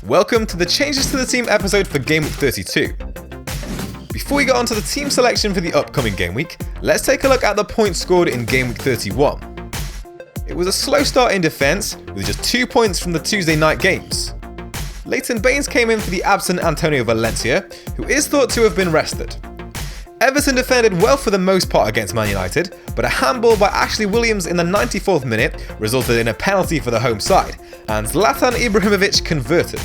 Welcome to the Changes to the Team episode for Gameweek 32. Before we get on to the team selection for the upcoming game week, let's take a look at the points scored in Gameweek 31. It was a slow start in defence, with just 2 points from the Tuesday night games. Leighton Baines came in for the absent Antonio Valencia, who is thought to have been rested. Everton defended well for the most part against Man United, but a handball by Ashley Williams in the 94th minute resulted in a penalty for the home side, and Zlatan Ibrahimovic converted.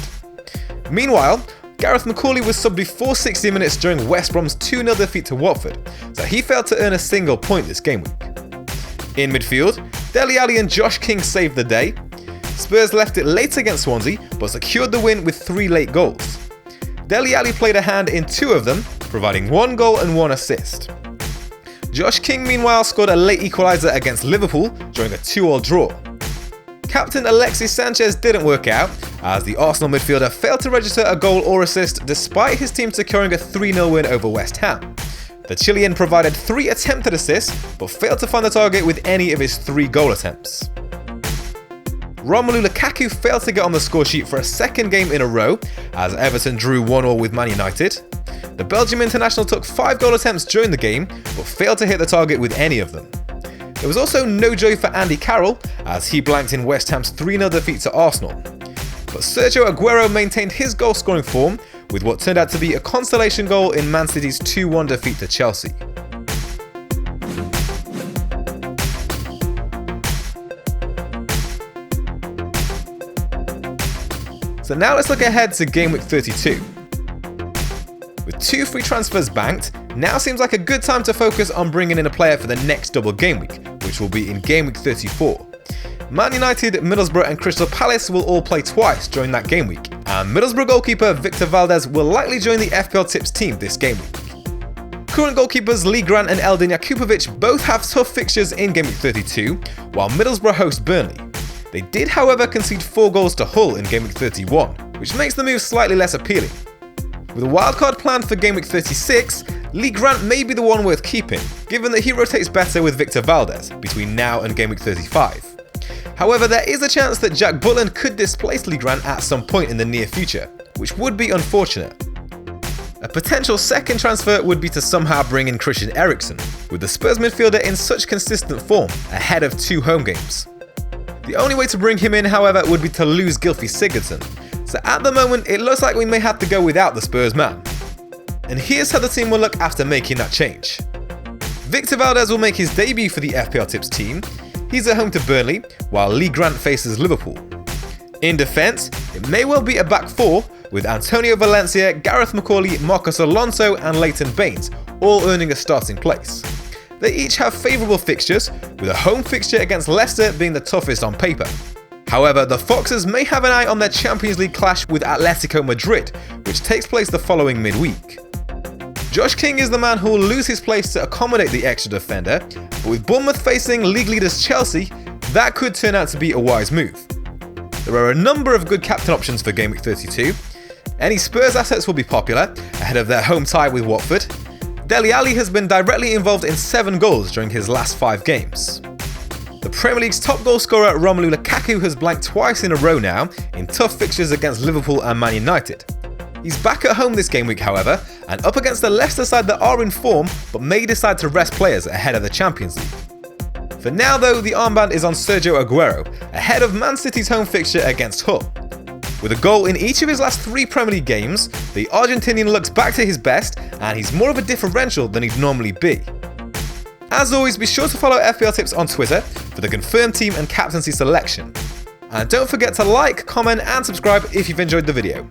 Meanwhile, Gareth McCauley was subbed before 60 minutes during West Brom's 2-0 defeat to Watford, so he failed to earn a single point this game week. In midfield, Dele Alli and Josh King saved the day. Spurs left it late against Swansea, but secured the win with 3 late goals. Dele Alli played a hand in 2 of them, providing 1 goal and 1 assist. Josh King meanwhile scored a late equaliser against Liverpool during a 2-2 draw. Captain Alexis Sanchez didn't work out, as the Arsenal midfielder failed to register a goal or assist despite his team securing a 3-0 win over West Ham. The Chilean provided 3 attempted assists, but failed to find the target with any of his 3 goal attempts. Romelu Lukaku failed to get on the score sheet for a second game in a row, as Everton drew 1-1 with Man United. The Belgium international took 5 goal attempts during the game, but failed to hit the target with any of them. There was also no joy for Andy Carroll, as he blanked in West Ham's 3-0 defeat to Arsenal. But Sergio Aguero maintained his goal-scoring form, with what turned out to be a consolation goal in Man City's 2-1 defeat to Chelsea. So now let's look ahead to Gameweek 32. With 2 free transfers banked, now seems like a good time to focus on bringing in a player for the next double game week, which will be in Gameweek 34. Man United, Middlesbrough and Crystal Palace will all play twice during that game week, and Middlesbrough goalkeeper Victor Valdez will likely join the FPLtips team this game week. Current goalkeepers Lee Grant and Eldin Jakupovic both have tough fixtures in Gameweek 32, while Middlesbrough host Burnley. They did however concede 4 goals to Hull in Gameweek 31, which makes the move slightly less appealing. With a wildcard planned for Gameweek 36, Lee Grant may be the one worth keeping, given that he rotates better with Victor Valdez between now and Gameweek 35. However, there is a chance that Jack Butland could displace Lee Grant at some point in the near future, which would be unfortunate. A potential second transfer would be to somehow bring in Christian Eriksen, with the Spurs midfielder in such consistent form ahead of 2 home games. The only way to bring him in, however, would be to lose Gylfi Sigurdsson, so at the moment it looks like we may have to go without the Spurs man. And here's how the team will look after making that change. Victor Valdez will make his debut for the FPLtips team. He's at home to Burnley, while Lee Grant faces Liverpool. In defence, it may well be a back 4, with Antonio Valencia, Gareth McCauley, Marcos Alonso and Leighton Baines all earning a starting place. They each have favourable fixtures, with a home fixture against Leicester being the toughest on paper. However, the Foxes may have an eye on their Champions League clash with Atletico Madrid, which takes place the following midweek. Josh King is the man who will lose his place to accommodate the extra defender, but with Bournemouth facing league leaders Chelsea, that could turn out to be a wise move. There are a number of good captain options for Gameweek 32. Any Spurs assets will be popular, ahead of their home tie with Watford. Dele Alli has been directly involved in 7 goals during his last 5 games. The Premier League's top goal scorer Romelu Lukaku has blanked twice in a row now in tough fixtures against Liverpool and Man United. He's back at home this game week, however, and up against the Leicester side that are in form but may decide to rest players ahead of the Champions League. For now though, the armband is on Sergio Aguero, ahead of Man City's home fixture against Hull. With a goal in each of his last 3 Premier League games, the Argentinian looks back to his best, and he's more of a differential than he'd normally be. As always, be sure to follow FPLtips on Twitter for the confirmed team and captaincy selection. And don't forget to like, comment and subscribe if you've enjoyed the video.